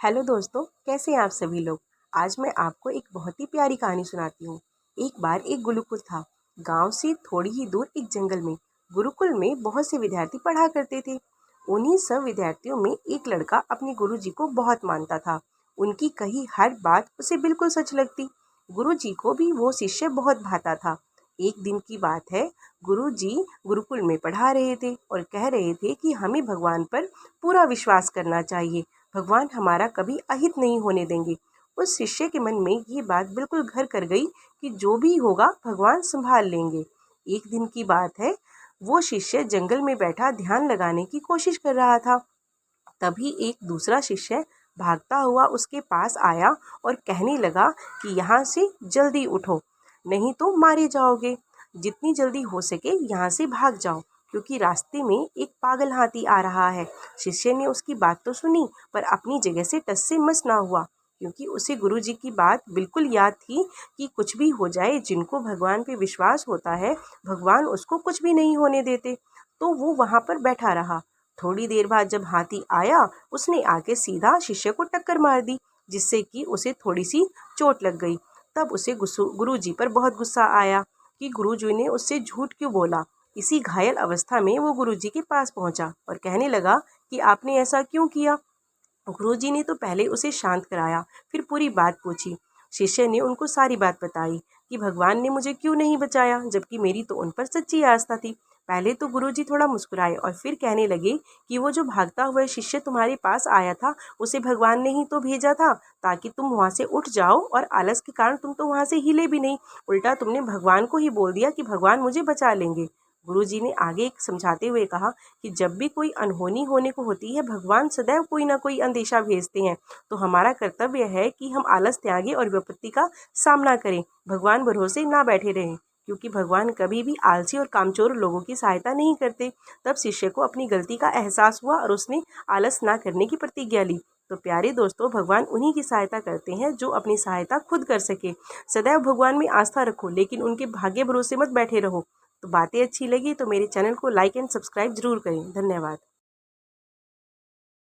Hello दोस्तों, कैसे हैं आप सभी लोग। आज मैं आपको एक बहुत ही प्यारी कहानी सुनाती हूँ। एक बार एक गुरुकुल था। गांव से थोड़ी ही दूर एक जंगल में गुरुकुल में बहुत से विद्यार्थी पढ़ा करते थे। उन्हीं सब विद्यार्थियों में एक लड़का अपने गुरुजी को बहुत मानता था। उनकी कही हर बात उसे बिल्कुल सच लगती। गुरुजी को भी वो शिष्य बहुत भाता था। एक दिन की बात है, गुरुजी गुरुकुल में पढ़ा रहे थे और कह रहे थे कि हमें भगवान पर पूरा विश्वास करना चाहिए। भगवान हमारा कभी अहित नहीं होने देंगे। उस शिष्य के मन में ये बात बिल्कुल घर कर गई कि जो भी होगा भगवान संभाल लेंगे। एक दिन की बात है, वो शिष्य जंगल में बैठा ध्यान लगाने की कोशिश कर रहा था। तभी एक दूसरा शिष्य भागता हुआ उसके पास आया और कहने लगा कि यहाँ से जल्दी उठो, नहीं तो मारे जाओगे। जितनी जल्दी हो सके यहाँ से भाग जाओ, क्योंकि रास्ते में एक पागल हाथी आ रहा है। शिष्य ने उसकी बात तो सुनी, पर अपनी जगह से टस से मस ना हुआ, क्योंकि उसे गुरुजी की बात बिल्कुल याद थी कि कुछ भी हो जाए, जिनको भगवान पे विश्वास होता है भगवान उसको कुछ भी नहीं होने देते। तो वो वहाँ पर बैठा रहा। थोड़ी देर बाद जब हाथी आया, उसने आके सीधा शिष्य को टक्कर मार दी, जिससे कि उसे थोड़ी सी चोट लग गई। तब उसे गुरुजी पर बहुत गुस्सा आया कि गुरुजी ने उससे झूठ क्यों बोला। इसी घायल अवस्था में वो गुरुजी के पास पहुंचा और कहने लगा कि आपने ऐसा क्यों किया। गुरुजी ने तो पहले उसे शांत कराया, फिर पूरी बात पूछी। शिष्य ने उनको सारी बात बताई कि भगवान ने मुझे क्यों नहीं बचाया, जबकि मेरी तो उन पर सच्ची आस्था थी। पहले तो गुरुजी थोड़ा मुस्कुराए और फिर कहने लगे कि वो जो भागता हुआ शिष्य तुम्हारे पास आया था, उसे भगवान ने ही तो भेजा था ताकि तुम वहाँ से उठ जाओ, और आलस के कारण तुम तो वहाँ से हिले भी नहीं। उल्टा तुमने भगवान को ही बोल दिया कि भगवान मुझे बचा लेंगे। गुरुजी ने आगे समझाते हुए कहा कि जब भी कोई अनहोनी होने को होती है, भगवान सदैव कोई ना कोई अंदेशा भेजते हैं। तो हमारा कर्तव्य है कि हम आलस त्यागें और विपत्ति का सामना करें। भगवान भरोसे ना बैठे रहें, क्योंकि भगवान कभी भी आलसी और कामचोर लोगों की सहायता नहीं करते। तब शिष्य को अपनी गलती का एहसास हुआ और उसने आलस ना करने की प्रतिज्ञा ली। तो प्यारे दोस्तों, भगवान उन्हीं की सहायता करते हैं जो अपनी सहायता खुद कर सके। सदैव भगवान में आस्था रखो, लेकिन उनके भाग्य भरोसे मत बैठे रहो। तो बातें अच्छी लगी तो मेरे चैनल को लाइक एंड सब्सक्राइब जरूर करें। धन्यवाद।